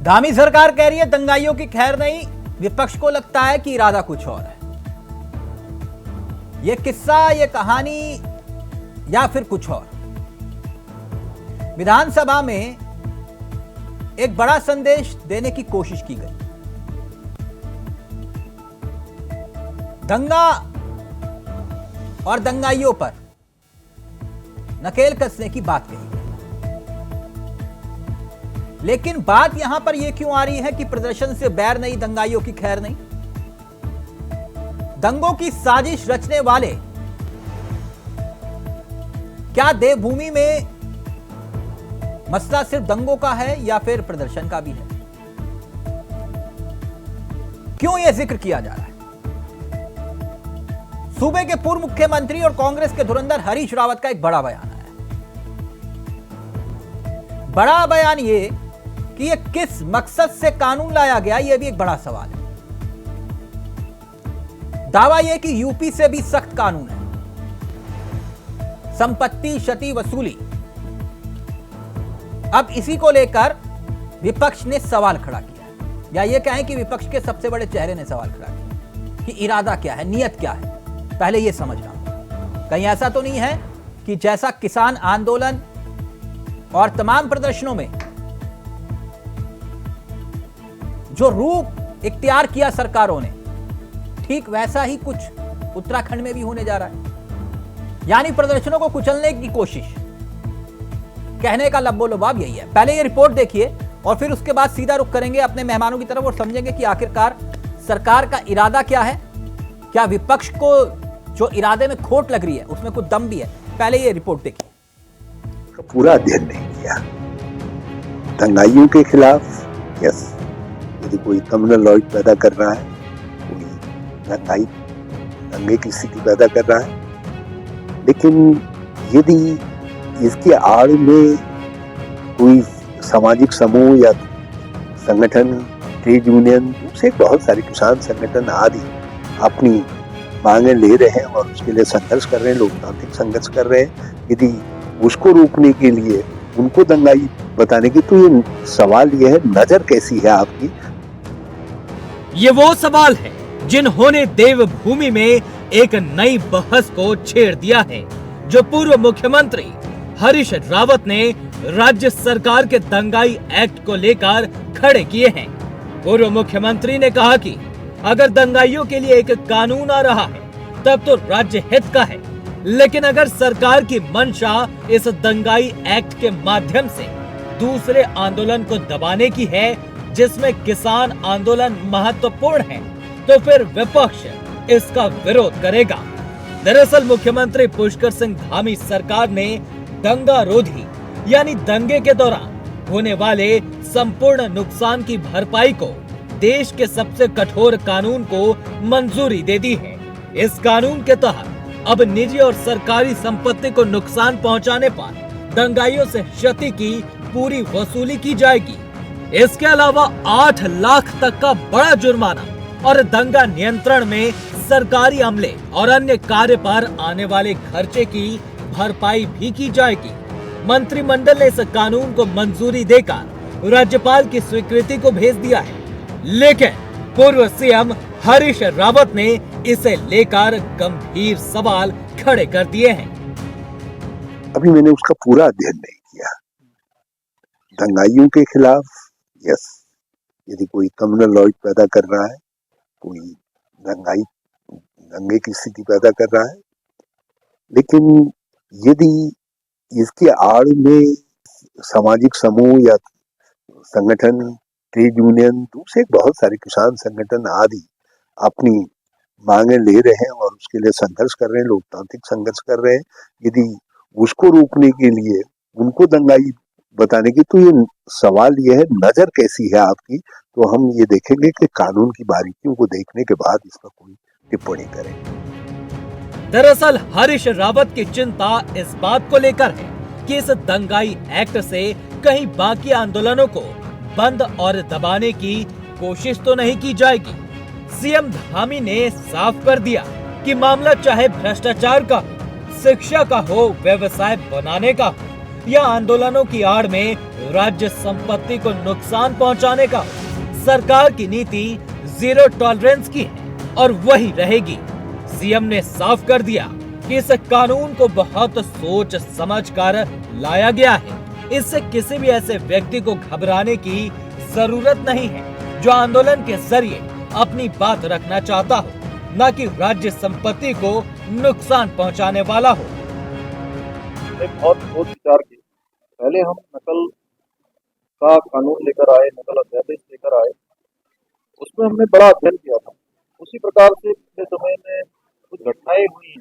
धामी सरकार कह रही है दंगाइयों की खैर नहीं, विपक्ष को लगता है कि इरादा कुछ और है। यह किस्सा, यह कहानी या फिर कुछ और। विधानसभा में एक बड़ा संदेश देने की कोशिश की गई। दंगा और दंगाइयों पर नकेल कसने की बात कही गई, लेकिन बात यहां पर यह क्यों आ रही है कि प्रदर्शन से बैर नहीं, दंगाइयों की खैर नहीं। दंगों की साजिश रचने वाले क्या देवभूमि में मसला सिर्फ दंगों का है या फिर प्रदर्शन का भी है? क्यों यह जिक्र किया जा रहा है? सूबे के पूर्व मुख्यमंत्री और कांग्रेस के धुरंधर हरीश रावत का एक बड़ा बयान आया। बड़ा बयान यह कि यह किस मकसद से कानून लाया गया, यह भी एक बड़ा सवाल है। दावा यह कि यूपी से भी सख्त कानून है, संपत्ति क्षति वसूली। अब इसी को लेकर विपक्ष ने सवाल खड़ा किया है, या यह कहें कि विपक्ष के सबसे बड़े चेहरे ने सवाल खड़ा किया कि इरादा क्या है, नियत क्या है। पहले यह समझना होगा, कहीं ऐसा तो नहीं है कि जैसा किसान आंदोलन और तमाम प्रदर्शनों में जो रूप इख्तियार किया सरकारों ने, ठीक वैसा ही कुछ उत्तराखंड में भी होने जा रहा है। यानी प्रदर्शनों को कुचलने की कोशिश। कहने का लब्बो-लुबाब यही है। पहले ये रिपोर्ट देखिए और फिर उसके बाद सीधा रुख करेंगे अपने मेहमानों की तरफ और समझेंगे कि आखिरकार सरकार का इरादा क्या है। क्या विपक्ष को जो इरादे में खोट लग रही है उसमें कुछ दम भी है? पहले ये रिपोर्ट देखिए। पूरा अध्ययन नहीं किया दंगाइयों के खिलाफ। यस, यदि कोई कम्युनल लॉ पैदा कर रहा है, कोई दंगे की स्थिति पैदा कर रहा है, लेकिन यदि इसके आड़ में कोई सामाजिक समूह या संगठन, ट्रेड यूनियन से बहुत सारे किसान संगठन आदि अपनी मांगे ले रहे हैं और उसके लिए संघर्ष कर रहे हैं, लोकतांत्रिक संघर्ष कर रहे हैं, यदि उसको रोकने के लिए उनको दंगाई बताने की, तो ये सवाल ये है, नजर कैसी है आपकी? ये वो सवाल है जिन्होंने देवभूमि में एक नई बहस को छेड़ दिया है, जो पूर्व मुख्यमंत्री हरीश रावत ने राज्य सरकार के दंगाई एक्ट को लेकर खड़े किए हैं। पूर्व मुख्यमंत्री ने कहा कि अगर दंगाइयों के लिए एक कानून आ रहा है तब तो राज्य हित का है, लेकिन अगर सरकार की मंशा इस दंगाई एक्ट के माध्यम से दूसरे आंदोलन को दबाने की है, जिसमें किसान आंदोलन महत्वपूर्ण है, तो फिर विपक्ष इसका विरोध करेगा। दरअसल मुख्यमंत्री पुष्कर सिंह धामी सरकार ने दंगा रोधी यानी दंगे के दौरान होने वाले संपूर्ण नुकसान की भरपाई को देश के सबसे कठोर कानून को मंजूरी दे दी है। इस कानून के तहत अब निजी और सरकारी संपत्ति को नुकसान पहुंचाने पर दंगाइयों से क्षति की पूरी वसूली की जाएगी। इसके अलावा 8 लाख तक का बड़ा जुर्माना और दंगा नियंत्रण में सरकारी अमले और अन्य कार्य पर आने वाले खर्चे की भरपाई भी की जाएगी। मंत्रिमंडल ने इस कानून को मंजूरी देकर राज्यपाल की स्वीकृति को भेज दिया है, लेकिन पूर्व सीएम हरीश रावत ने इसे लेकर गंभीर सवाल खड़े कर दिए हैं। अभी मैंने उसका पूरा अध्ययन नहीं किया। दंगाइयों के खिलाफ, यस, यदि कोई कम्युनल लॉ पैदा कर रहा है, कोई दंगे की स्थिति पैदा कर रहा है, लेकिन यदि इसके आड़ में सामाजिक समूह या संगठन, ट्रेड यूनियन, दूसरे बहुत सारे किसान संगठन आदि अपनी मांगे ले रहे हैं और उसके लिए संघर्ष कर रहे हैं, लोकतांत्रिक संघर्ष कर रहे हैं, यदि उसको रोकने के लिए उनको दंगाई बताने की, तो ये सवाल ये है, नजर कैसी है आपकी? तो हम ये देखेंगे कि कानून की बारीकियों को देखने के बाद इसका कोई टिप्पणी करें। दरअसल हरीश रावत की चिंता इस बात को लेकर है कि इस दंगाई एक्ट से कहीं बाकी आंदोलनों को बंद और दबाने की कोशिश तो नहीं की जाएगी। सीएम धामी ने साफ कर दिया कि मामला चाहे भ्रष्टाचार का हो, शिक्षा का हो, व्यवसाय बनाने का हो, या आंदोलनों की आड़ में राज्य संपत्ति को नुकसान पहुंचाने का हो। सरकार की नीति जीरो टॉलरेंस की है और वही रहेगी। सीएम ने साफ कर दिया कि इस कानून को बहुत सोच समझकर लाया गया है। इससे किसी भी ऐसे व्यक्ति को घबराने की जरूरत नहीं है जो आंदोलन के जरिए अपनी बात रखना चाहता हो, न कि राज्य संपत्ति को नुकसान पहुंचाने वाला हो। बहुत सोच विचार की पहले हम नकल का कानून लेकर आए, नकल अध्यादेश लेकर आए, उसमें हमने बड़ा अध्ययन किया था। उसी प्रकार से पिछले समय में कुछ घटनाएं हुई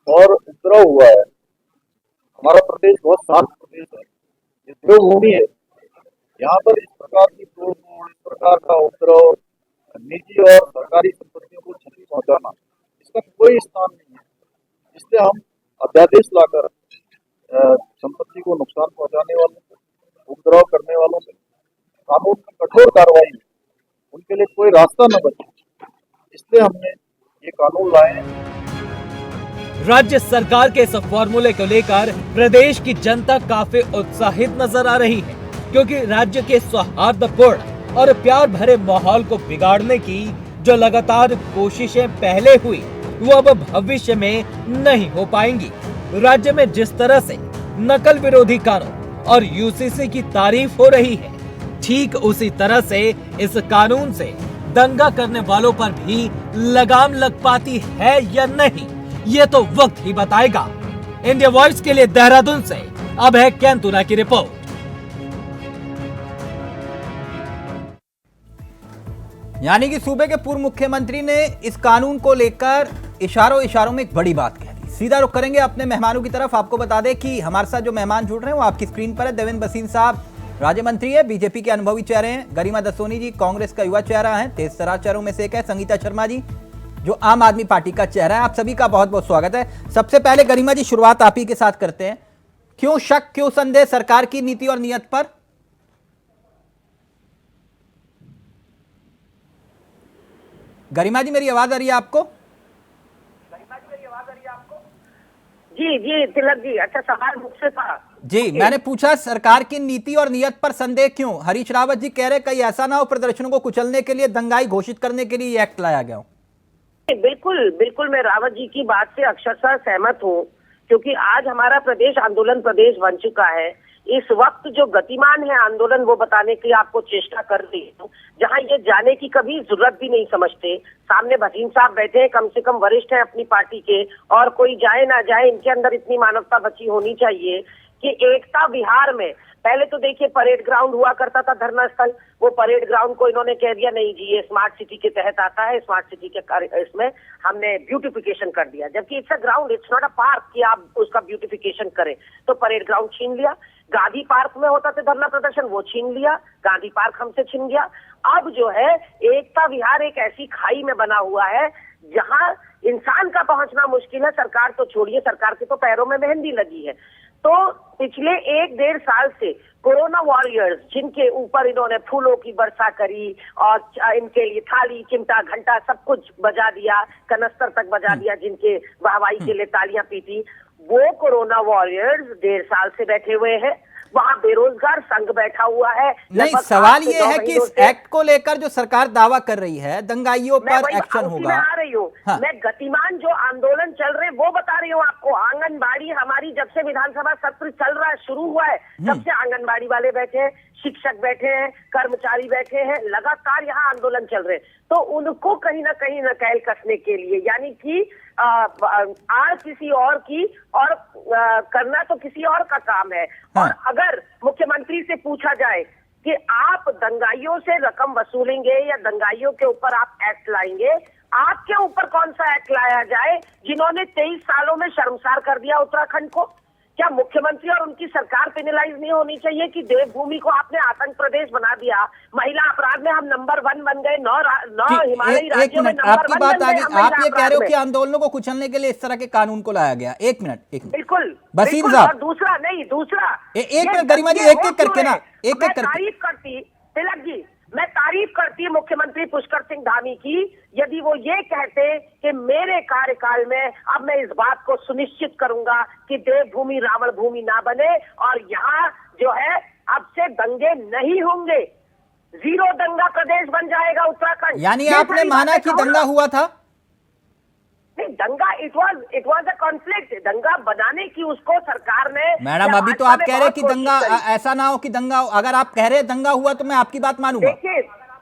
और उपद्रव हुआ है। हमारा प्रदेश बहुत शांत प्रदेश है, ये देवभूमि है। यहाँ पर इस प्रकार की तोड़फोड़, इस प्रकार का उपद्रव, निजी और सरकारी संपत्तियों को क्षति पहुंचाना, इसका कोई स्थान नहीं है। इसलिए हम अध्यादेश लाकर संपत्ति को नुकसान पहुंचाने वालों को, उपद्रव करने वालों से कानून में कठोर कार्रवाई, उनके लिए कोई रास्ता न बचे, इसलिए हमने ये कानून लाए हैं। राज्य सरकार के इस फॉर्मूले को लेकर प्रदेश की जनता काफी उत्साहित नजर आ रही है, क्योंकि राज्य के सौहार्दपूर्ण और प्यार भरे माहौल को बिगाड़ने की जो लगातार कोशिशें पहले हुई, वो अब भविष्य में नहीं हो पाएंगी। राज्य में जिस तरह से नकल विरोधी कानून और यूसीसी की तारीफ हो रही है, ठीक उसी तरह से इस कानून से दंगा करने वालों पर भी लगाम लग पाती है या नहीं, ये तो वक्त ही बताएगा। इंडिया वॉइस के लिए देहरादून से अभय कैंतुरा की रिपोर्ट। यानी कि सूबे के पूर्व मुख्यमंत्री ने इस कानून को लेकर इशारों में एक बड़ी बात कह दी। सीधा रुख करेंगे अपने मेहमानों की तरफ। आपको बता दें कि हमारे साथ जो मेहमान जुड़ रहे हैं वो आपकी स्क्रीन पर है। देवेंद्र भसीन साहब राज्य मंत्री है, बीजेपी के अनुभवी चेहरे हैं। गरिमा दसोनी जी कांग्रेस का युवा चेहरा है, तेज तरार चेहरों में से एक है। संगीता शर्मा जी जो आम आदमी पार्टी का चेहरा है। आप सभी का बहुत बहुत स्वागत है। सबसे पहले गरिमा जी शुरुआत आप ही के साथ करते हैं। क्यों शक, क्यों संदेह सरकार की नीति और नीयत पर? गरिमा जी मेरी आवाज आ रही है आपको? जी जी तिलक जी, अच्छा सवाल मुझसे था जी। मैंने पूछा सरकार की नीति और नीयत पर संदेह क्यों? हरीश रावत जी कह रहे कहीं ऐसा ना हो प्रदर्शनों को कुचलने के लिए, दंगाई घोषित करने के लिए ये एक्ट लाया गया हो। बिल्कुल बिल्कुल, मैं रावत जी की बात से अक्षरशः सहमत हूँ, क्योंकि आज हमारा प्रदेश आंदोलन प्रदेश बन चुका है। इस वक्त जो गतिमान है आंदोलन, वो बताने की आपको चेष्टा कर रही हूँ, जहाँ ये जाने की कभी जरूरत भी नहीं समझते। सामने भसीन साहब बैठे हैं, कम से कम वरिष्ठ है अपनी पार्टी के, और कोई जाए ना जाए इनके अंदर इतनी मानवता बची होनी चाहिए कि एकता विहार में पहले तो देखिए परेड ग्राउंड हुआ करता था, धरना स्थल, वो परेड ग्राउंड को इन्होंने कह दिया नहीं जी ये स्मार्ट सिटी के तहत आता है, स्मार्ट सिटी के इसमें हमने ब्यूटिफिकेशन कर दिया, जबकि it's a ground, it's not a park कि आप उसका ब्यूटिफिकेशन करें। तो परेड ग्राउंड छीन लिया। गांधी पार्क में होता था धरना प्रदर्शन, वो छीन लिया, गांधी पार्क हमसे छीन गया। अब जो है एकता विहार एक ऐसी खाई में बना हुआ है जहां इंसान का पहुंचना मुश्किल है। सरकार तो छोड़िए, सरकार के तो पैरों में मेहंदी लगी है। तो पिछले 1-1.5 साल से कोरोना वॉरियर्स, जिनके ऊपर इन्होंने फूलों की वर्षा करी और इनके लिए थाली, चिमटा, घंटा सब कुछ बजा दिया, कनस्तर तक बजा दिया, जिनके वाहवाही के लिए तालियां पीटी, वो कोरोना वॉरियर्स 1.5 साल से बैठे हुए हैं। वहाँ बेरोजगार संघ बैठा हुआ है। नहीं, सवाल ये है कि इस एक्ट को लेकर जो सरकार दावा कर रही है दंगाइयों पर एक्शन होगा। आ रही हूँ मैं गतिमान जो आंदोलन चल रहे वो बता रही हूँ आपको। आंगनबाड़ी हमारी जब से विधानसभा सत्र चल रहा है, शुरू हुआ है, तब से आंगनबाड़ी वाले बैठे हैं, शिक्षक बैठे हैं, कर्मचारी बैठे हैं, लगातार यहाँ आंदोलन चल रहे हैं। तो उनको कहीं ना कहीं नकेल कसने के लिए, यानी कि आड़ किसी और की और करना तो किसी और का काम है। और अगर मुख्यमंत्री से पूछा जाए कि आप दंगाइयों से रकम वसूलेंगे या दंगाइयों के ऊपर आप एक्ट लाएंगे, आपके ऊपर कौन सा एक्ट लाया जाए जिन्होंने 23 सालों में शर्मसार कर दिया उत्तराखंड को? क्या मुख्यमंत्री और उनकी सरकार पेनलाइज नहीं होनी चाहिए कि देवभूमि को आपने आतंक प्रदेश बना दिया? महिला अपराध में हम नंबर 1 बन गए, 9 हिमालयी राज्यों में नंबर 1 आपकी बात आगे, आप ये कह रहे हो कि में आंदोलनों को कुचलने के लिए इस तरह के कानून को लाया गया। एक मिनट बिल्कुल भसीन साहब, दूसरा एक मिनट गरिमा जी, एक एक करके ना, एक एक करके तारीफ करती तिलक जी, मैं तारीफ करती हूँ मुख्यमंत्री पुष्कर सिंह धामी की, यदि वो ये कहते कि मेरे कार्यकाल में अब मैं इस बात को सुनिश्चित करूंगा कि देवभूमि रावण भूमि ना बने और यहाँ जो है अब से दंगे नहीं होंगे, 0 दंगा प्रदेश बन जाएगा उत्तराखंड। यानी ये आपने सारी माना बातें कि कहो दंगा ना। हुआ था? नहीं, दंगा इट वाज अ कॉन्फ्लिक्ट। दंगा बनाने की उसको सरकार ने, मैडम, अभी तो भाजपा आप ने कह रहे हैं बहुत कि कोशिश दंगा करी। ऐसा ना हो कि दंगा हो। अगर आप कह रहे हैं दंगा हुआ तो मैं आपकी बात मानूंगा।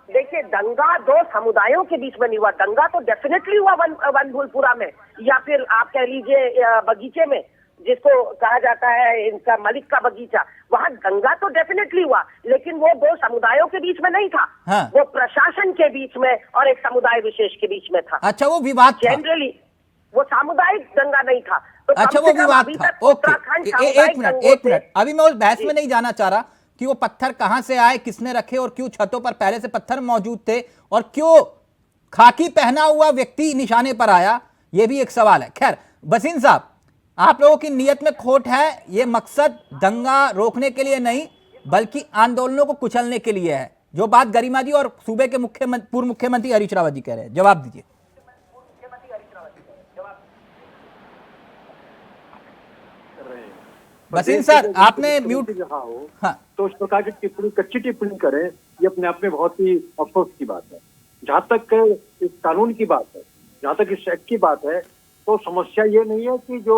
देखिए दंगा 2 समुदायों के बीच में नहीं हुआ, दंगा तो डेफिनेटली हुआ वनभूलपुरा में, या फिर आप कह लीजिए बगीचे में, जिसको कहा जाता है इनका मलिक का बगीचा, वहाँ दंगा तो डेफिनेटली हुआ, लेकिन वो 2 समुदायों के बीच में नहीं था। हाँ। वो प्रशासन के बीच में और एक समुदाय विशेष के बीच में था। अच्छा, वो विवाद था। जनरली वो सामुदायिक दंगा नहीं था। तो कम अच्छा, से वो कम विवाद अभी था। तक ओके, उत्तराखंड एक सामुदायिक मिनट, दंगों एक से- मिनट। अभी मैं उस बहस में जी। नहीं जाना चाह रहा कि वो पत्थर कहां से आए, किसने रखे और क्यों छतों पर पहले से पत्थर मौजूद थे और क्यों खाकी पहना हुआ व्यक्ति निशाने पर आया, ये भी एक सवाल है। खैर, बसीन साहब, आप लोगों की नीयत में खोट है। ये मकसद दंगा रोकने के लिए नहीं बल्कि आंदोलनों को कुचलने के लिए है, जो बात गरिमा जी और सूबे के पूर्व मुख्यमंत्री हरीश रावत जी कह रहे हैं। जवाब दीजिए। बसीन सर, आपने म्यूट। जहाँ हो हाँ, तो उस प्रकार की टिप्पणी, कच्ची टिप्पणी करें, ये अपने आप में बहुत ही अफसोस की बात है। जहाँ तक इस कानून की बात है, जहाँ तक इस एक्ट की बात है, तो समस्या ये नहीं है कि जो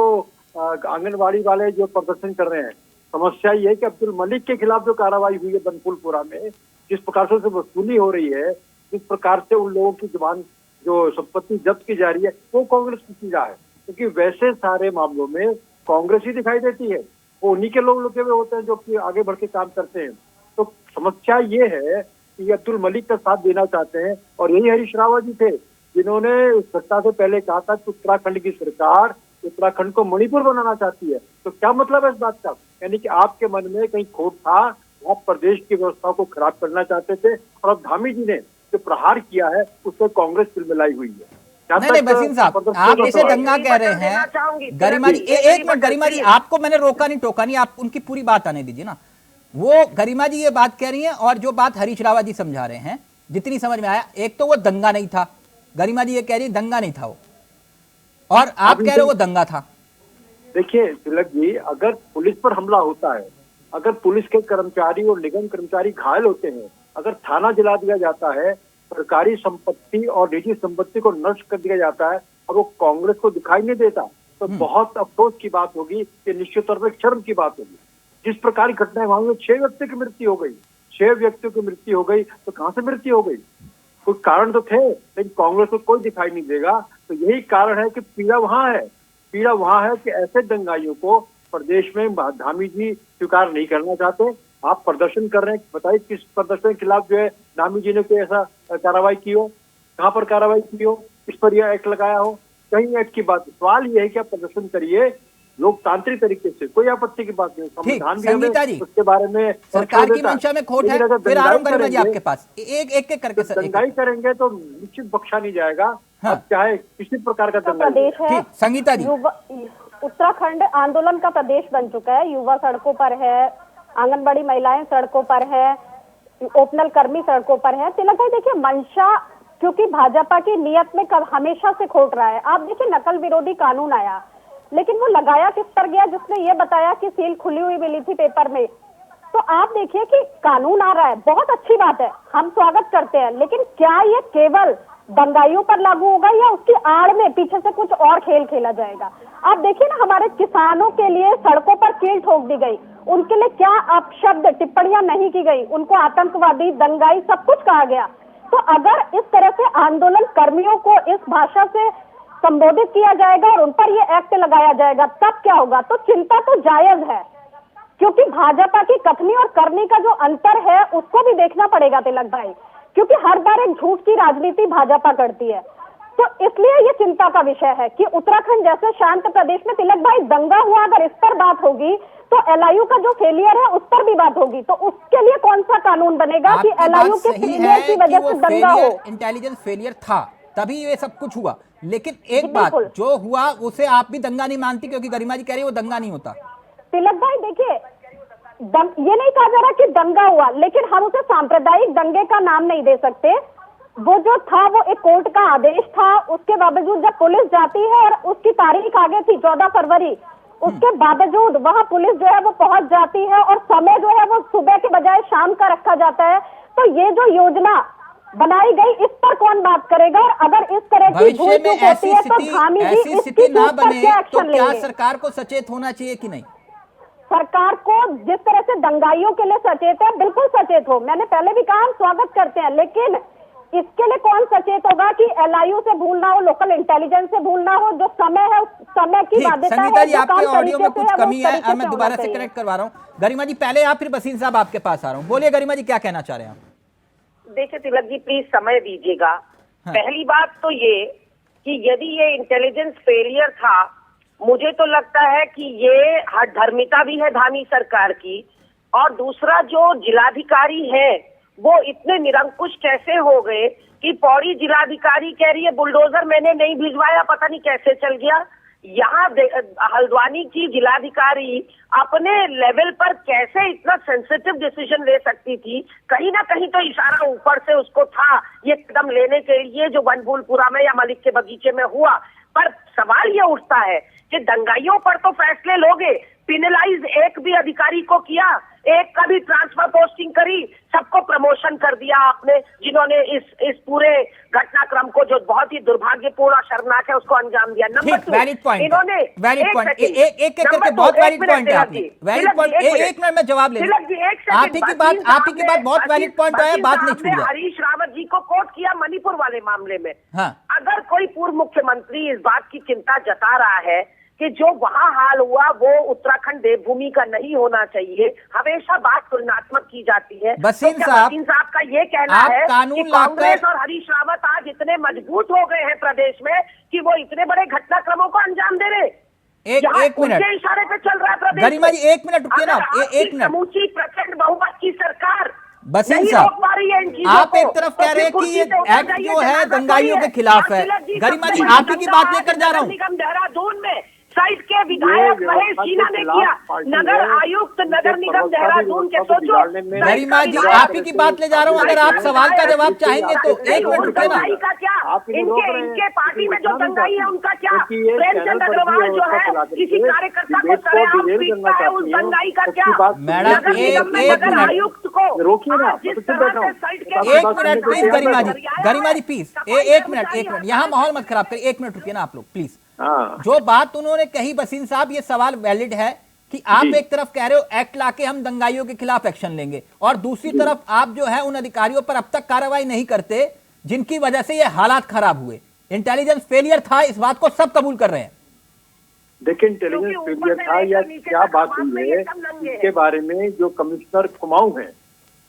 आंगनबाड़ी वाले जो प्रदर्शन कर रहे हैं, समस्या ये है कि अब्दुल मलिक के खिलाफ जो कार्रवाई हुई है बनपुलपुरा में, जिस प्रकार से उसे वसूली हो रही है, जिस प्रकार से उन लोगों की जुबान जो संपत्ति जब्त की जा रही है, वो कांग्रेस की चीजा है। क्योंकि वैसे सारे मामलों में कांग्रेस ही दिखाई देती है, वो उन्हीं के लोग लुके हुए होते हैं जो कि आगे बढ़ के काम करते हैं। तो समस्या ये है कि ये अब्दुल मलिक का साथ देना चाहते हैं, और यही हरीश रावत जी थे जिन्होंने इस घटना से पहले कहा था कि उत्तराखंड की सरकार उत्तराखंड को मणिपुर बनाना चाहती है। तो क्या मतलब है इस बात का? यानी कि आपके मन में कहीं खोट था, आप प्रदेश की व्यवस्था को खराब करना चाहते थे, और अब धामी जी ने जो प्रहार किया है उसमें कांग्रेस मिलाई हुई है। नहीं, बसीन साहब, आप इसे दंगा कह रहे हैं। गरिमा जी, एक मिनट। गरिमा जी, आपको मैंने रोका नहीं, टोका नहीं, आप उनकी पूरी बात आने दीजिए ना। वो गरिमा जी ये बात कह रही हैं और जो बात हरीश रावत जी समझा रहे हैं, जितनी समझ में आया, एक तो वो दंगा नहीं था। गरिमा जी ये कह रही है दंगा नहीं था वो, और आप कह रहे हो वो दंगा था। देखिए तिलक जी, अगर पुलिस पर हमला होता है, अगर पुलिस के कर्मचारी और निगम कर्मचारी घायल होते हैं, अगर थाना जला दिया जाता है, सरकारी संपत्ति और निजी संपत्ति को नष्ट कर दिया जाता है, और वो कांग्रेस को दिखाई नहीं देता, तो बहुत अफसोस की बात होगी, कि निश्चित तौर पर शर्म की बात होगी। जिस प्रकार की घटनाएं वहां में 6 व्यक्तियों की मृत्यु हो गई, 6 व्यक्तियों की मृत्यु हो गई, तो कहां से मृत्यु हो गई? कोई कारण तो थे, लेकिन कांग्रेस को कोई दिखाई नहीं देगा। तो यही कारण है कि पीड़ा वहां है, पीड़ा वहां है कि ऐसे दंगाइयों को प्रदेश में धामी जी स्वीकार नहीं करना चाहते। आप प्रदर्शन कर रहे हैं, बताइए किस प्रदर्शन के खिलाफ जो है धामी जी ने कोई ऐसा कार्रवाई की हो, कहाँ पर कार्रवाई की हो, किस पर यह एक्ट लगाया हो? कहीं एक्ट की बात। सवाल यह है कि आप प्रदर्शन करिए लोकतांत्रिक तरीके से, कोई आपत्ति की बात नहीं। संविधान भी संगीता जी, उसके बारे में सरकार की मंशा में खोट है। फिर आ रहा हूं गरिमा जी आपके पास, एक करके सर। दंगाई करेंगे तो निश्चित बख्शा नहीं जाएगा। हाँ। अब चाहे किसी प्रकार का दंगा प्रदेश है, ठीक, संगीता जी। उत्तराखंड आंदोलन का प्रदेश बन चुका है। युवा सड़कों पर है, आंगनबाड़ी महिलाएं सड़कों पर है, ओपनल कर्मी सड़कों पर है। तिलक भाई देखिए, मंशा क्योंकि भाजपा की नियत में हमेशा से खोट रहा है। आप देखिए, नकल विरोधी कानून आया, लेकिन वो लगाया किस पर गया, जिसने ये बताया कि सील खुली हुई मिली थी पेपर में। तो आप देखिए कि कानून आ रहा है, बहुत अच्छी बात है, हम स्वागत करते हैं, लेकिन क्या ये केवल दंगाइयों पर लागू होगा या उसकी आड़ में पीछे से कुछ और खेल खेला जाएगा? आप देखिए ना, हमारे किसानों के लिए सड़कों पर कील ठोक दी गई, उनके लिए क्या अपशब्द टिप्पणियां नहीं की गई, उनको आतंकवादी, दंगाई सब कुछ कहा गया। तो अगर इस तरह से आंदोलन कर्मियों को इस भाषा से संबोधित किया जाएगा और उन पर यह एक्ट लगाया जाएगा, तब क्या होगा? तो चिंता तो जायज है, क्योंकि भाजपा की कथनी और करनी का जो अंतर है उसको भी देखना पड़ेगा तिलक भाई, क्योंकि हर बार एक झूठ की राजनीति भाजपा करती है। तो इसलिए ये चिंता का विषय है कि उत्तराखंड जैसे शांत प्रदेश में तिलक भाई दंगा हुआ, अगर इस पर बात होगी तो एलआईयू का जो फेलियर है उस पर भी बात होगी। तो उसके लिए कौन सा कानून बनेगा कि एलआईयू के फेलियर की वजह से दंगा हो? इंटेलिजेंस फेलियर था, तभी ये सब कुछ हुआ। लेकिन एक बात जो हुआ उसे आप भी दंगा नहीं मानती, क्योंकि गरिमा जी कह रही है वो दंगा नहीं होता। तिलक भाई देखिए, ये नहीं कहा जा रहा कि दंगा हुआ, लेकिन हम उसे सांप्रदायिक दंगे का नाम नहीं दे सकते। वो जो था वो एक कोर्ट का आदेश था, उसके बावजूद जब पुलिस जाती है और उसकी तारीख आगे थी 14 फरवरी, उसके बावजूद वहां पुलिस जो है वो पहुंच जाती है और समय जो है वो सुबह के बजाय शाम का रखा जाता है। तो ये जो योजना बनाई गई इस पर कौन बात करेगा? और अगर इस तरह की भविष्य में ऐसी स्थिति ना बने तो क्या सरकार को सचेत होना चाहिए कि नहीं? सरकार को जिस तरह से दंगाइयों के लिए सचेत है, बिल्कुल सचेत हो। मैंने पहले भी कहा हम स्वागत करते हैं, लेकिन इसके लिए कौन सचेत होगा कि एलआईयू से भूलना हो, लोकल इंटेलिजेंस से भूलना हो, जो समय है समय की बाध्यता है। संगीता जी, आपके ऑडियो में कुछ कमी है, मैं दोबारा से कनेक्ट करवा रहा हूँ। गरिमा जी पहले आप, फिर बसीन साहब आपके पास आ रहा हूँ। बोलिए गरिमा जी, क्या कहना चाह रहे हैं आप? देखिए तिलक जी, प्लीज समय दीजिएगा। पहली बात तो ये कि यदि ये इंटेलिजेंस फेलियर था, मुझे तो लगता है कि ये हठधर्मिता भी है धामी सरकार की। और दूसरा, जो जिलाधिकारी है वो इतने निरंकुश कैसे हो गए कि पौड़ी जिलाधिकारी कह रही है बुलडोजर मैंने नहीं भिजवाया, पता नहीं कैसे चल गया। यहाँ हल्द्वानी की जिलाधिकारी अपने लेवल पर कैसे इतना सेंसिटिव डिसीजन ले सकती थी? कहीं ना कहीं तो इशारा ऊपर से उसको था ये कदम लेने के लिए, जो बनभूलपुरा में या मलिक के बगीचे में हुआ। पर सवाल ये उठता है कि दंगाइयों पर तो फैसले लोगे, पिनलाइज एक भी अधिकारी को किया, एक का भी ट्रांसफर पोस्टिंग करी, सबको प्रमोशन कर दिया आपने, जिन्होंने इस पूरे घटनाक्रम को जो बहुत ही दुर्भाग्यपूर्ण और शर्मनाक है उसको अंजाम दिया। नंबर 2, इन्होंने एक करके बहुत वैलिड पॉइंट है आपने, वैलिड पॉइंट। एक मिनट में जवाब ले, आप ही की बात बहुत वैलिड पॉइंट है, बात नहीं छूट जाए। हरीश रावत जी को कोट किया मणिपुर वाले मामले में। हाँ। अगर कोई पूर्व मुख्यमंत्री इस बात की चिंता जता रहा है कि जो वहां हाल हुआ वो उत्तराखंड देवभूमि का नहीं होना चाहिए, हमेशा बात तुलनात्मक की जाती है। बसीन साहब का ये कहना है कि कांग्रेस और हरीश रावत आज इतने मजबूत हो गए हैं प्रदेश में कि वो इतने बड़े घटनाक्रमों को अंजाम दे रहे। एक मिनट इशारे पे चल रहा है प्रदेश। गरिमा जी एक मिनट रुकिए ना, एक मिनट। समूची प्रचंड बहुमत की सरकार बसीन साहब, आप एक तरफ कह रहे हैं कि ये एक्ट जो है दंगाइयों के खिलाफ है। गरिमा जी, आप ही की बात लेकर जा रहा हूँ। देहरादून में साइड के विधायक महेश शीना ने किया, नगर आयुक्त नगर निगम देहरादून के, सोचो। गरिमा जी, आप ही की बात ले जा रहा हूँ, अगर आप सवाल का जवाब चाहेंगे तो एक मिनट रुकिए ना। का क्या इनके पार्टी में जो दंगाई है उनका क्या? प्रेमचंद अग्रवाल जो है किसी कार्यकर्ता को सरेआम पीटता है, उस दंगाई का क्या? मैडम एक मिनट आयुक्त को रोकिए ना, एक minute please Garima ji please, एक मिनट यहाँ माहौल मत खराब करिए। एक मिनट रुकिए ना आप लोग प्लीज। जो बात उन्होंने कही बसीन साहब, ये सवाल वैलिड है कि आप एक तरफ कह रहे हो एक्ट लाके हम दंगाइयों के खिलाफ एक्शन लेंगे, और दूसरी तरफ आप जो है उन अधिकारियों पर अब तक कार्रवाई नहीं करते जिनकी वजह से ये हालात खराब हुए। इंटेलिजेंस फेलियर था, इस बात को सब कबूल कर रहे हैं। देखिए, इंटेलिजेंस फेलियर था या क्या बात हुई है, इसके बारे में जो कमिश्नर कुमाऊं है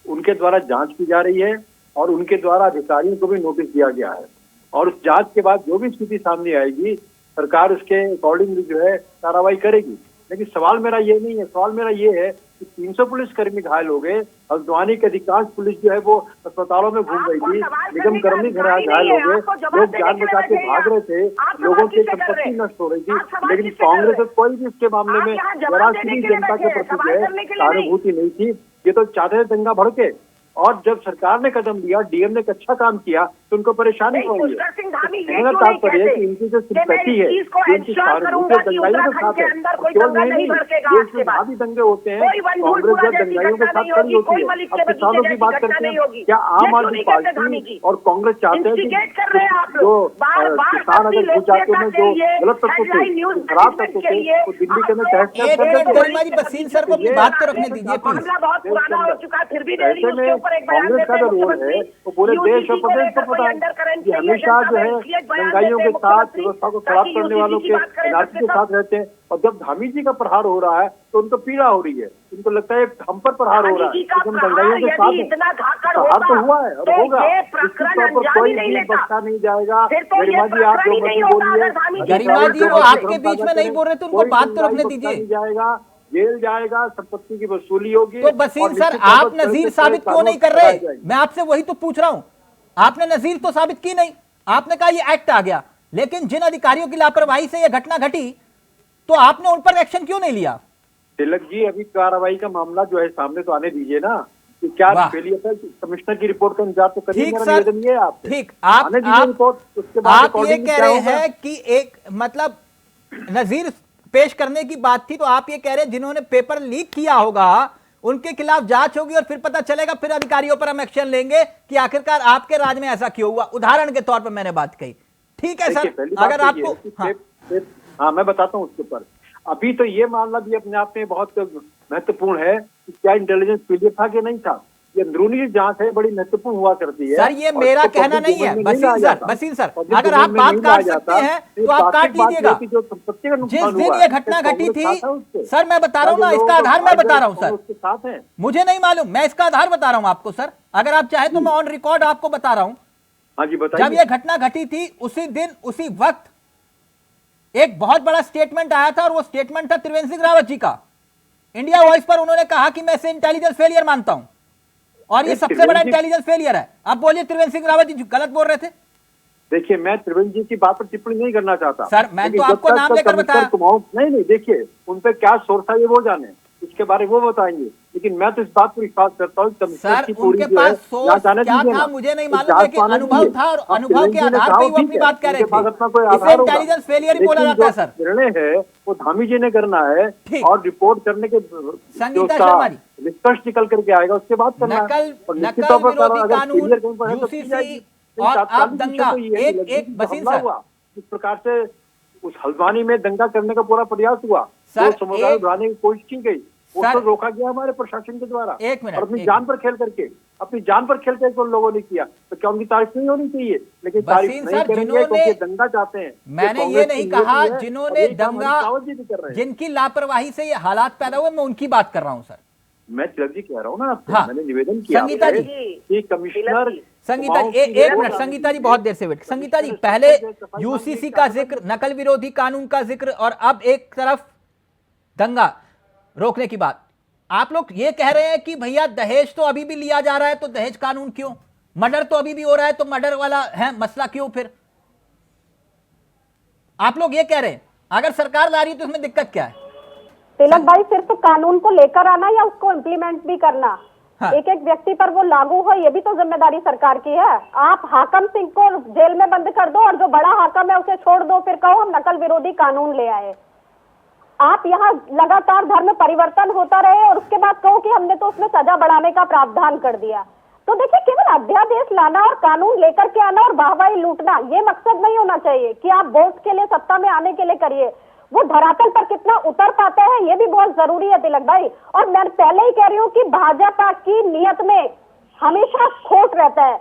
उनके द्वारा जांच की जा रही है और उनके द्वारा अधिकारियों को भी नोटिस दिया गया है। और उस जांच के बाद जो भी स्थिति सामने आएगी सरकार उसके अकॉर्डिंगली जो है कार्रवाई करेगी। लेकिन सवाल मेरा ये नहीं है, सवाल मेरा ये है कि 300 पुलिसकर्मी घायल हो गए, हल्द्वानी के अधिकांश पुलिस जो है वो अस्पतालों में घूम रही थी, निगम कर्मी घायल हो गए, लोग जान बचा के भाग रहे थे, लोगों की संपत्ति नष्ट हो रही थी। लेकिन कांग्रेस और कोई भी इसके मामले में जरा सी भी जनता के प्रति जो है सहानुभूति नहीं थी। ये तो चाहते थे दंगा भड़के, और जब सरकार ने कदम लिया, डीएम ने अच्छा काम किया तो उनको परेशानी हो रही है। तात्पर्य है कि इनकी जो सिंपैथी है, इनकी सहानुभूति दंगाइयों के साथ है, केवल नहीं देश में भावी दंगे होते हैं, कांग्रेस जब दंगाइयों के साथ खड़ी होती है। अब किसानों की बात करते हैं, क्या आम आदमी पार्टी और कांग्रेस चाहते हैं कि जो किसान अगर गुजरात में जो गलत तत्व थे, खराब तत्व थे, वो दिल्ली के में तहस बसीन सर को अपनी बात तो रखने दीजिए प्लीज। बहुत पुराना हो चुका, फिर भी कांग्रेस का जो रोल है वो पूरे देश और प्रदेश को पता है कि हमेशा जो है दंगाइयों के साथ, व्यवस्था को खराब करने वालों के एनआरसी के साथ रहते हैं। और जब धामी जी का प्रहार हो रहा है तो उनको पीड़ा हो रही है, उनको लगता है हम पर प्रहार हो रहा है, हम दंगाइयों के साथ प्रहार तो हुआ है और होगा, इसके तौर पर कोई भी बख्शा नहीं जाएगा। गरिमा जी आप जो मर्जी बोलिए, गरिमा जी वो आपके बीच में नहीं बोल रहे थे, उनको बात तो रखने दीजिए। जाएगा, जेल जाएगा, संपत्ति की वसूली होगी। तो बसीर सर आप नजीर साबित क्यों नहीं कर रहे? मैं आपसे वही तो पूछ रहा हूं, आपने नजीर तो साबित की नहीं। आपने कहा ये एक्ट आ गया, लेकिन जिन अधिकारियों की लापरवाही से यह घटना घटी तो आपने उन पर एक्शन क्यों नहीं लिया? तिलक जी, अभी कार्रवाई का मामला जो है सामने तो आने दीजिए ना, कि क्या वाह। फेलियर है, कमिश्नर की रिपोर्ट का इंतजार तो करिए। ठीक मेरा सर, निवेदन ये है आपसे। ठीक। आने दीजिए रिपोर्ट, उसके बाद आप ये accordingly कह क्या रहे होगा? हैं कि एक मतलब नजीर पेश करने की बात थी, तो आप ये कह रहे हैं जिन्होंने पेपर लीक किया होगा उनके खिलाफ जांच होगी और फिर पता चलेगा, फिर अधिकारियों पर हम एक्शन लेंगे कि आखिरकार आपके राज में ऐसा क्यों हुआ। उदाहरण के तौर पर मैंने बात कही। ठीक है देखिए, सर, पहली बात अगर तो ये आपको है कि हाँ मैं बताता हूँ उसके ऊपर। अभी तो ये मामला भी अपने आप में बहुत महत्वपूर्ण है कि क्या इंटेलिजेंस फेलियर था कि नहीं था। ये अंदरूनी जांच है, बड़ी महत्वपूर्ण हुआ करती है। सर ये और मेरा इसको कहना public नहीं है। domain में बसीर लाया सर, जाता। बसीर सर, Public अगर domain आप में बात नहीं काट लाया सकते जाता, हैं ये तो आप वास्तविक काट बात लीजिएगा। ये है कि जो संपत्ति का जिस नुकसान दिन हुआ ये है, घटना क्या घटी कांग्रेस थी, साथ है उसके? सर मैं बता रहा हूं ना, क्या जो इसका लोग आधार मैं बता रहा हूं कांग्रेस सर, उसके साथ हैं? मुझे नहीं मालूम, मैं इसका आधार बता रहा हूं आपको सर। अगर आप चाहे तो मैं ऑन रिकॉर्ड आपको बता रहा हूं। हाँ जी जब बताइए। ये घटना घटी थी उसी दिन उसी वक्त एक बहुत बड़ा स्टेटमेंट आया था और वो स्टेटमेंट था त्रिवेंद्र सिंह रावत जी का। इंडिया वॉइस पर उन्होंने कहा कि मैं इसे इंटेलिजेंस फेलियर मानता हूं और ये सबसे बड़ा इंटेलिजेंस फेलियर है। अब बोलिए त्रिवेंद्र सिंह रावत जी गलत बोल रहे थे? देखिए, मैं त्रिवेंद्र जी की बात पर टिप्पणी नहीं करना चाहता सर, मैं लेकिन तो जब आपको तक नाम लेकर कमिश्नर बताया। कुमाऊं नहीं, देखिए उन पे क्या सोर्स था ये वो जाने, इसके बारे में वो बताएंगे। लेकिन मैं तो इस बात पर विश्वास करता हूँ कमिश्नर सर की पूरी उनके जो है पास सोर्स जाने क्या दीजिए था ना। मुझे नहीं तो मालूम, जांच लेकिन पाने अनुभव दीजिए। था और अब अनुभव के त्रिवेंद्र जी ने आधार कहा पर वो ही वो ठीक अपनी है, बात कह रहे उनके पास अपना कोई थे। इसे आधार होगा। इंटेलिजेंस फेलियर ही लेकिन बोला जाता है सर। निर्णय है वो धामी जी ने करना है ठीक। और रिपोर्ट करने के संगीता शर्मा जी, निष्कर्ष निकल करके आएगा उसके बाद करना है। और निश्चित नकल तौर पर विरोधी अगर कानून, failure कहीं पर है तो की जाएगी। यूसीसी और अब तात्कालिक दंगा, विषय तो ये है कि एक जो बसीर हमला सर, हुआ, इस प्रकार से उस हल्द्वानी में दंगा करने का पूरा प्रयास हुआ, सर, तो समुदाय एक- बढ़ाने की कोशिश की गई, सर, उसको रोका गया हमारे प्रशासन के द्वारा। एक मिनट, और अपनी एक जान पर खेल करके तो लोगों ने किया, तो क्या उनकी तारीफ नहीं होनी चाहिए? लेकिन तारीफ बसीर नहीं सर, करेंगे जिन्होंने- क्योंकि दंगा चाहते हैं। मैंने ये कांग्रेस नहीं की कहा नीति है, जिन्होंने और यही काम दंगा, हरीश रावत जी भी कर रहे हैं। जिनकी लापरवाही से ये हालात पैदा हुए, मैं उनकी बात कर रहा हूं सर। मैं तिलक जी कह रहा हूँ ना आपसे, हाँ। मैंने निवेदन किया संगीता आपसे जी, कि कमिश्नर संगीता कुमाऊं जी की एक रिपोर्ट मिनट, आनी संगीता जी चाहिए। बहुत देर से वेट। संगीता जी, पहले यूसीसी का जिक्र, नकल विरोधी कानून का जिक्र और अब एक तरफ दंगा रोकने की बात। आप लोग ये कह रहे हैं कि भैया दहेज तो अभी भी लिया जा रहा है, तो दहेज कानून क्यों? मर्डर तो अभी भी हो रहा है, तो मर्डर वाला है मसला क्यों? फिर आप लोग ये कह रहे हैं अगर सरकार ला रही है तो इसमें दिक्कत क्या है? तिलक भाई, सिर्फ कानून को लेकर आना या उसको इम्प्लीमेंट भी करना, हाँ। एक एक व्यक्ति पर वो लागू हो, ये भी तो जिम्मेदारी सरकार की है। आप हाकम सिंह को जेल में बंद कर दो और जो बड़ा हाकम है उसे छोड़ दो, फिर कहो हम नकल विरोधी कानून ले आए। आप यहाँ लगातार धर्म परिवर्तन होता रहे और उसके बाद कहो कि हमने तो उसमें सजा बढ़ाने का प्रावधान कर दिया। तो देखिए, केवल अध्यादेश लाना और कानून लेकर के आना और वाहवाही लूटना ये मकसद नहीं होना चाहिए कि आप वोट के लिए, सत्ता में आने के लिए करिए। वो धरातल पर कितना उतर पाता है ये भी बहुत जरूरी है तिलक भाई। और मैं पहले ही कह रही हूँ कि भाजपा की नीयत में हमेशा खोट रहता है,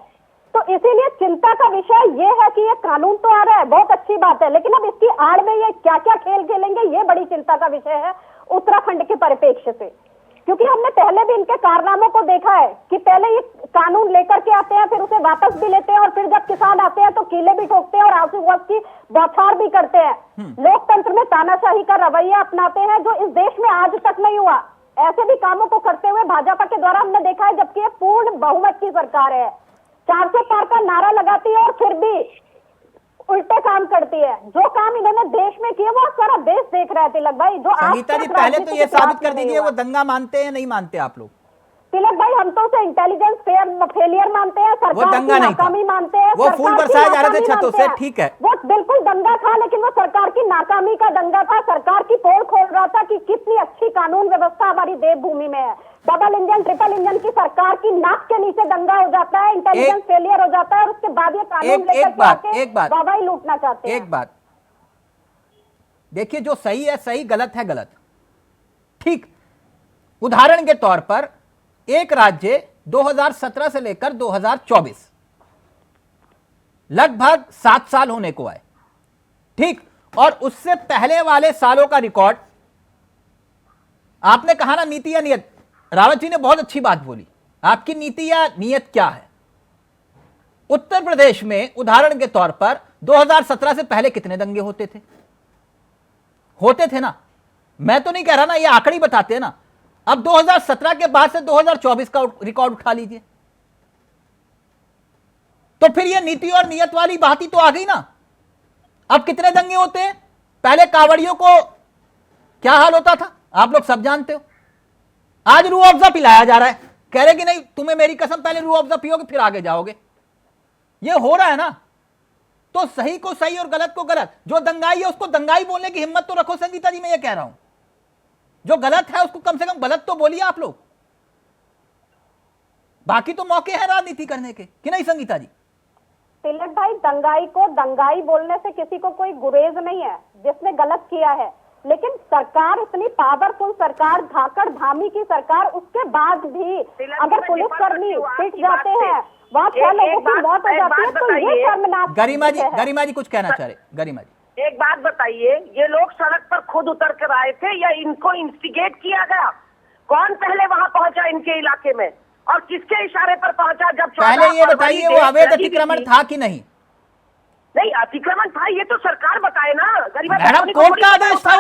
तो इसीलिए चिंता का विषय ये है कि ये कानून तो आ रहा है, बहुत अच्छी बात है, लेकिन अब इसकी आड़ में ये क्या क्या खेल खेलेंगे ये बड़ी चिंता का विषय है उत्तराखंड के परिप्रेक्ष्य से। क्योंकि हमने पहले भी इनके कारनामों को देखा है कि पहले ये कानून लेकर के आते हैं, फिर उसे वापस भी लेते हैं, और फिर जब किसान आते हैं तो कीले भी ठोकते हैं और आंसू गैस की बौछार भी करते हैं। लोकतंत्र में तानाशाही का रवैया अपनाते हैं जो इस देश में आज तक नहीं हुआ। ऐसे भी कामों को करते हुए भाजपा के द्वारा हमने देखा है, जबकि ये पूर्ण बहुमत की सरकार है, 400 पार का नारा लगाती है और फिर भी उल्टे काम करती है। जो काम इन्होंने देश में किए वो सारा देश देख रहा है तिलक भाई। जो संगीता जी, पहले तो ये साबित कर दीजिए वो दंगा मानते हैं नहीं मानते आप लोग? तिलक भाई, हम तो उसे इंटेलिजेंस फेलियर मानते हैं, सरकार वो दंगा की नहीं था, नाकामी मानते हैं, वो फूल सरकार की बरसाए जा रहे थे नाकामी छतों मानते से, हैं। ठीक है। वो बिल्कुल दंगा था, लेकिन वो सरकार की नाकामी का दंगा था। सरकार की पोल खोल रहा था कि कितनी अच्छी कानून व्यवस्था हमारी देवभूमि में है। डबल इंजन, ट्रिपल इंजन की सरकार की नाक के नीचे दंगा हो जाता है, इंटेलिजेंस फेलियर हो जाता है, और उसके बाद ये कानून लेकर वाहवाही लूटना चाहते हैं। एक बात देखिए, जो सही है सही, गलत है गलत, ठीक। उदाहरण के तौर पर एक राज्य 2017 से लेकर 2024 लगभग 7 साल होने को आए, ठीक, और उससे पहले वाले सालों का रिकॉर्ड, आपने कहा ना नीति या नियत, रावत जी ने बहुत अच्छी बात बोली, आपकी नीति या नियत क्या है? उत्तर प्रदेश में उदाहरण के तौर पर 2017 से पहले कितने दंगे होते थे ना? मैं तो नहीं कह रहा ना, ये आंकड़े बताते हैं ना। अब 2017 के बाद से 2024 का रिकॉर्ड उठा लीजिए, तो फिर ये नीति और नियत वाली बात ही तो आ गई ना। अब कितने दंगे होते हैं? पहले कांवड़ियों को क्या हाल होता था? आप लोग सब जानते हो। आज रूह अफ़ज़ा पिलाया जा रहा है, कह रहे कि नहीं तुम्हें मेरी कसम, पहले रूह अफ़ज़ा पियोगे फिर आगे जाओगे। ये हो रहा है ना। तो सही को सही और गलत को गलत। जो दंगाई है उसको दंगाई बोलने की हिम्मत तो रखो संगीता जी, मैं ये कह रहा हूं। जो गलत है उसको कम से कम गलत तो बोलिए आप लोग। बाकी तो मौके हैं राजनीति करने के, कि नहीं संगीता जी? तिलक भाई, दंगाई को दंगाई बोलने से किसी को कोई गुरेज नहीं है जिसने गलत किया है, लेकिन सरकार इतनी पावरफुल सरकार, धाकड़ धामी की सरकार, उसके बाद भी अगर पुलिसकर्मी पिट जाते हैं, वहाँ 6 लोगों की मौत हो जाती है, तो ये शर्मनाक। गरिमा जी कुछ कहना चाह रहे। गरिमा जी एक बात बताइए, ये लोग सड़क पर खुद उतर कर आए थे या इनको इंस्टिगेट किया गया? कौन पहले वहां पहुंचा इनके इलाके में और किसके इशारे पर पहुंचा? जब पहले ये बताइए वो अवैध अतिक्रमण था कि नहीं? नहीं, अतिक्रमण था ये तो सरकार बताए ना। मैडम कोर्ट का आदेश था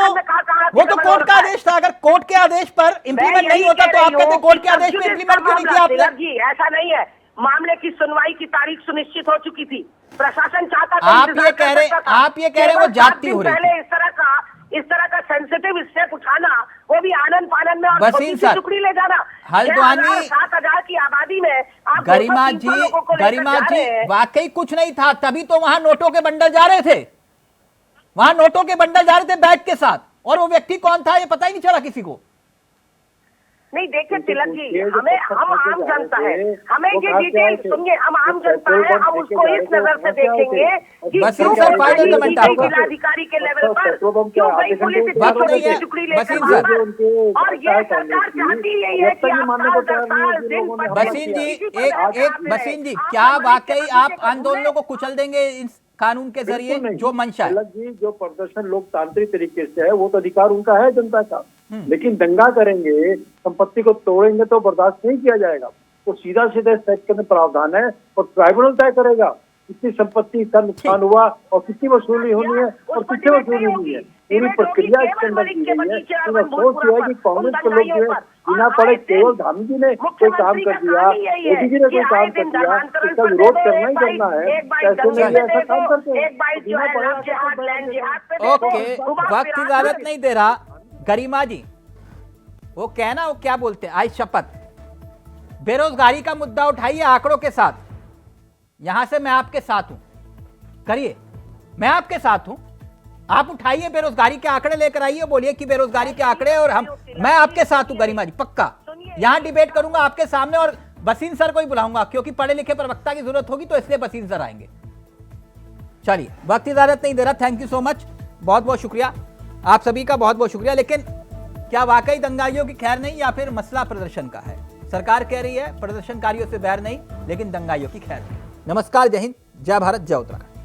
वो तो कोर्ट का आदेश था। अगर कोर्ट के आदेश पर इम्प्लीमेंट नहीं होता तो आप कहते कोर्ट के आदेश पर इम्प्लीमेंट क्यों नहीं किया आपने? जी ऐसा नहीं है, मामले की सुनवाई की तारीख सुनिश्चित हो चुकी थी, प्रशासन चाहता था। आप ये कह रहे वो जाती हो रही थी। इस तरह का सेंसिटिव स्टेप उठाना, वो भी आनंद फानन में, और वसीम सर, टुकड़ी ले जाना। हल्द्वानी 7,000 की आबादी में आप गरिमा जी वाकई कुछ नहीं था, तभी तो वहां नोटों के बंडल जा रहे थे। वहां नोटों के बंडल जा रहे थे बैग के साथ, और वो व्यक्ति कौन था ये पता ही नहीं चला किसी को। नहीं देखिए तिलक जी, हम आम जनता है, हमें ये डिटेल सुनिए, हम आम जनता है, हम उसको इस नजर से देखेंगे कि वसीम सर फाइनल कमेंट आपका। जिलाधिकारी के लेवल पर क्यों भाई पुलिस इतनी टुकड़ी लेकर, और ये सरकार चाहती यही है कि वसीम जी क्या वाकई आप आंदोलनों को कुचल देंगे इस कानून के जरिए जो मंशा है? जी, जो प्रदर्शन लोकतांत्रिक तरीके से है वो तो अधिकार उनका है जनता का, लेकिन दंगा करेंगे, संपत्ति को तोड़ेंगे तो बर्दाश्त नहीं किया जाएगा। वो सीधा सीधा इस एक्ट में प्रावधान है और ट्राइब्यूनल तय करेगा कितनी संपत्ति का नुकसान हुआ और कितनी वसूली होनी है और कितनी वसूली होनी है। पूरी प्रक्रिया इसके अंदर की गई है। अफसोस यह है कि कांग्रेस के लोग जो है बिना पढ़े, केवल धामी जी ने कोई काम कर दिया, मोदी जी ने कोई काम कर दिया, इसका विरोध करना ही करना है। कैसे नहीं ऐसा काम करते हैं? ओके, वक्त इजाजत नहीं दे रहा। गरिमा जी वो कहना, वो क्या बोलते हैं, आज शपथ बेरोजगारी का मुद्दा उठाइए आंकड़ों के साथ। यहां से मैं आपके साथ हूं, करिए, मैं आपके साथ हूं। आप उठाइए बेरोजगारी के आंकड़े लेकर आइए, बोलिए कि बेरोजगारी के आंकड़े, और मैं आपके साथ हूं गरिमा जी, पक्का। यहां डिबेट करूंगा आपके सामने, और बसीन सर को ही बुलाऊंगा क्योंकि पढ़े लिखे प्रवक्ता की जरूरत होगी, तो इसलिए बसीन सर आएंगे। चलिए, वक्त इजाजत नहीं दे रहा। थैंक यू सो मच, बहुत बहुत शुक्रिया आप सभी का, बहुत बहुत शुक्रिया। लेकिन क्या वाकई दंगाइयों की खैर नहीं, या फिर मसला प्रदर्शन का है? सरकार कह रही है प्रदर्शनकारियों से बैर नहीं, लेकिन दंगाइयों की खैर नहीं। नमस्कार, जय हिंद, जय भारत, जय उत्तराखंड।